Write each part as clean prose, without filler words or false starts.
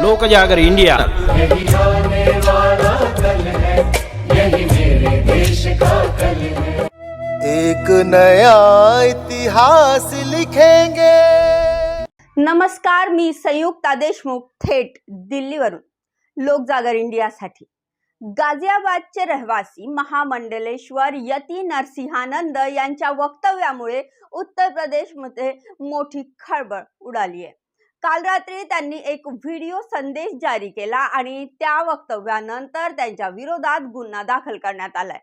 लोक जागर इंडिया। यही आने वाला कल है, यही मेरे देश का कल है। एक नया इतिहास लिखेंगे। नमस्कार, मी संयुक्ता देशमुख थेट दिल्लीवरून लोकजागर इंडियासाठी। गाझियाबादचे रहिवासी महामंडलेश्वर यती नरसिंहानंद यांच्या वक्तव्यामुळे उत्तर प्रदेशमध्ये मोठी खळबळ उडाली आहे। काल रात्री त्यांनी एक व्हिडिओ संदेश जारी केला आणि त्या वक्तव्यानंतर त्यांच्या विरोधात गुन्हा दाखल करण्यात आलाय।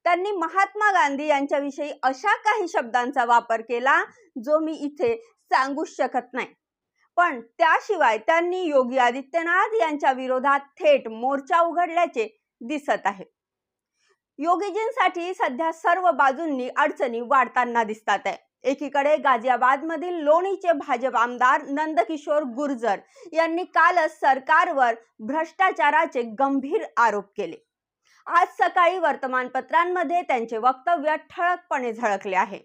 त्यांनी महात्मा गांधी यांच्याविषयी अशा काही शब्दांचा वापर केला जो मी इथे सांगू शकत नाही, पण त्याशिवाय त्यांनी योगी आदित्यनाथ यांच्या विरोधात थेट मोर्चा उघडल्याचे दिसत आहे। योगीजींसाठी सध्या सर्व बाजूंनी अडचणी वाढताना दिसतात आहे। एकीकडे गाझियाबाद मधील लोणीचे भाजप आमदार नंदकिशोर गुर्जर यांनी कालच सरकारवर भ्रष्टाचाराचे गंभीर आरोप केले। आज सकाळी वर्तमानपत्रांमध्ये त्यांचे वक्तव्य ठळकपणे झळकले आहे।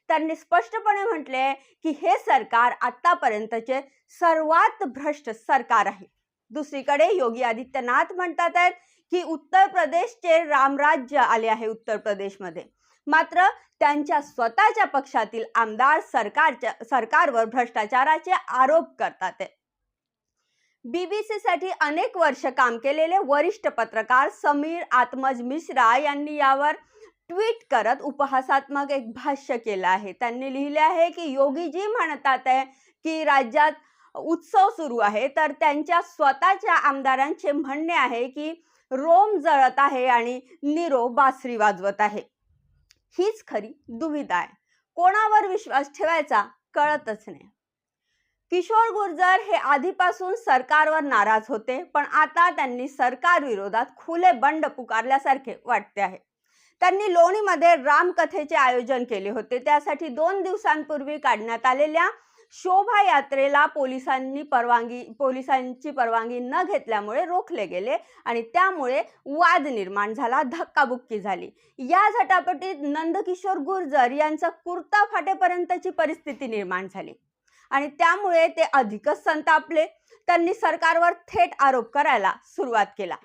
त्यांनी स्पष्टपणे म्हटले की हे सरकार आतापर्यंतचे सर्वात भ्रष्ट सरकार आहे। दुसरीकडे योगी आदित्यनाथ म्हणतात आहेत की उत्तर प्रदेशचे रामराज्य आले आहे उत्तर प्रदेशमध्ये, मात्र त्यांच्या स्वतःच्या पक्षातील आमदार सरकारवर भ्रष्टाचाराचे आरोप करतात। BBC साठी अनेक वर्ष काम केलेले वरिष्ठ पत्रकार समीर आत्मज मिश्रा यांनी यावर ट्वीट करत उपहासात्मक एक भाष्य केलं आहे। त्यांनी लिहिले आहे की योगीजी म्हणतात आहे की राज्यात उत्सव सुरू आहे, तर त्यांच्या स्वतःच्या आमदारांचे म्हणणे आहे की रोम जळत आहे आणि नीरो बासरी वाजवत आहे। हीच खरी दुविधा आहे, कोणावर विश्वास ठेवायचा कळतच नाही। किशोर गुर्जर हे आधीपासून सरकारवर नाराज होते, पण आता त्यांनी सरकार विरोधात खुले बंड पुकारल्यासारखे वाटते आहे। त्यांनी लोणीमध्ये रामकथेचे आयोजन केले होते, त्यासाठी 2 दिवसांपूर्वी काढण्यात आलेल्या शोभायात्रेला पोलिसांची परवानगी न घेतल्यामुळे रोखले गेले आणि त्यामुळे वाद निर्माण झाला, धक्काबुक्की झाली। या झटापटीत नंदकिशोर गुर्जर यांचा कुर्ता फाटेपर्यंतची परिस्थिती निर्माण झाली आणि त्यामुळे ते अधिकच संतापले। त्यांनी सरकारवर थेट आरोप करायला सुरुवात केला।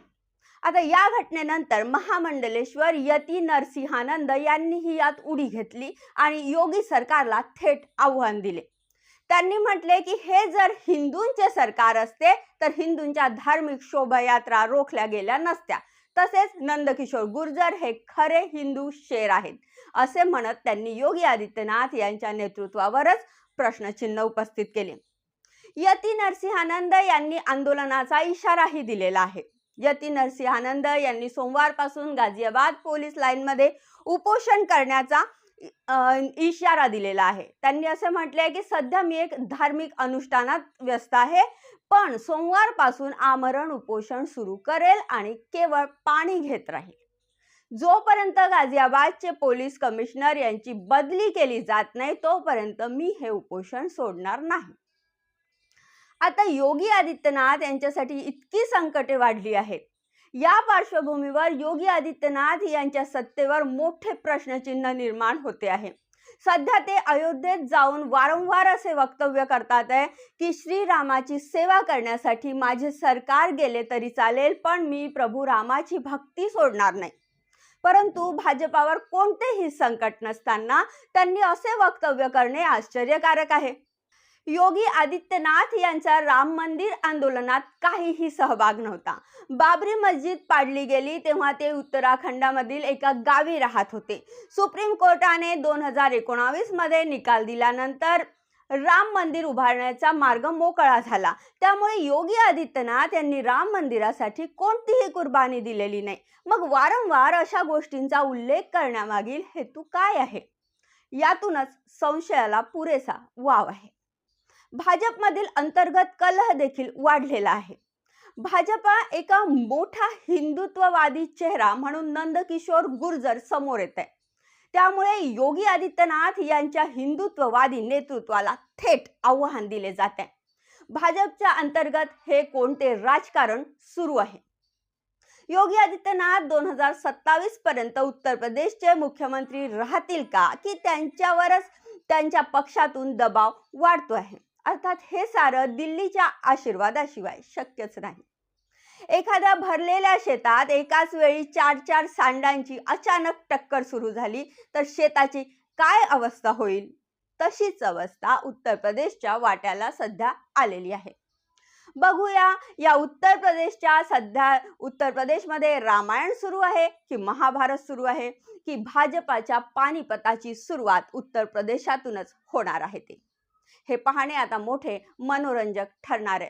आता या घटनेनंतर महामंडलेश्वर यती नरसिंहानंद यांनीही यात उडी घेतली आणि योगी सरकारला थेट आव्हान दिले। त्यांनी म्हटले की हे जर हिंदूंचे सरकार असते तर हिंदूंच्या धार्मिक शोभायात्रा रोखल्या गेल्या नसत्या, तसेच नंदकिशोर गुर्जर हे खरे हिंदू शेर आहेत असे म्हणत त्यांनी योगी आदित्यनाथ यांच्या नेतृत्वावरच प्रश्नचिन्ह उपस्थित केले। यती नरसिंहानंद यांनी आंदोलनाचा इशाराही दिलेला आहे। यती नरसिंहानंद यांनी सोमवारपासून गाझियाबाद पोलीस लाईनमध्ये उपोषण करण्याचा इशारा दिलेला आहे। त्यांनी असे म्हटले की सध्या मी एक धार्मिक अनुष्ठानात व्यस्त आहे, पण सोमवारपासून आमरण उपोषण सुरू करेल आणि केवळ पाणी घेत राहील। जोपर्यंत गाझियाबादचे पोलीस कमिशनर यांची बदली केली जात नाही तोपर्यंत मी हे उपोषण सोडणार नाही। आता योगी आदित्यनाथ यांच्यासाठी इतकी संकटे वाढली आहेत, या पार्श्वभूमीवर योगी आदित्यनाथ यांच्या सत्तेवर मोठे प्रश्नचिन्ह निर्माण होते आहे। सध्या ते अयोध्येत जाऊन वारंवार असे वक्तव्य करतात आहे की श्रीरामाची सेवा करण्यासाठी माझे सरकार गेले तरी चालेल, पण मी प्रभू रामाची भक्ती सोडणार नाही। परंतु भाजपावर कोणतेही संकट नसताना त्यांनी असे वक्तव्य करणे आश्चर्यकारक आहे। योगी आदित्यनाथ यांचा राम मंदिर आंदोलनात काहीही सहभाग नव्हता। बाबरी मस्जिद पाडली गेली तेव्हा ते उत्तराखंडामधील एका गावी राहत होते। सुप्रीम कोर्टाने 2019 मध्ये निकाल दिल्यानंतर राम मंदिर उभारण्याचा मार्ग मोकळा झाला, त्यामुळे योगी आदित्यनाथ यांनी राम मंदिरासाठी कोणतीही कुर्बानी दिलेली नाही। मग वारंवार अशा गोष्टींचा उल्लेख करण्यामागील हेतू काय आहे? यातूनच संशयाला पुरेसा वाव आहे। भाजपमधील अंतर्गत कलह देखील वाढलेला आहे। भाजपा एका मोठा हिंदुत्ववादी चेहरा म्हणून नंदकिशोर गुर्जर समोर येत आहे, त्यामुळे योगी आदित्यनाथ यांच्या हिंदुत्ववादी नेतृत्वाला थेट आव्हान दिले जाते। भाजपच्या अंतर्गत हे कोणते राजकारण सुरू आहे? योगी आदित्यनाथ 2027 पर्यंत उत्तर प्रदेशचे मुख्यमंत्री राहतील का, की त्यांच्यावरच त्यांच्या पक्षातून दबाव वाढतो आहे? अर्थात हे सारं दिल्लीच्या आशीर्वादाशिवाय शक्यच नाही. एखाद्या भरलेल्या शेतात एकाच वेळी 4-4 सांडांची अचानक टक्कर सुरू झाली तर शेताची काय अवस्था होईल? तशीच अवस्था उत्तर प्रदेशच्या वाट्याला सध्या आलेली आहे. बघूया या उत्तर प्रदेशमध्ये रामायण सुरू आहे की महाभारत सुरू आहे की भाजपाच्या पानिपताची सुरुवात उत्तर प्रदेशातूनच होणार आहे ते. हे पाहणे आता मोठे मनोरंजक ठरणार आहे.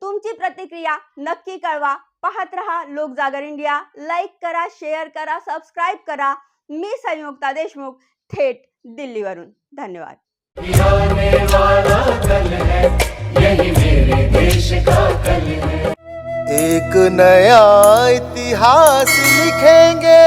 तुमची प्रतिक्रिया नक्की कळवा. पाहत रहा लोकजागर इंडिया. लाईक करा, शेअर करा, सबस्क्राईब करा. मी संयुक्ता देशमुख थेट दिल्लीवरून. धन्यवाद. आने वाला कल है यही मेरे देश का कल है. एक नया इतिहास लिखेंगे.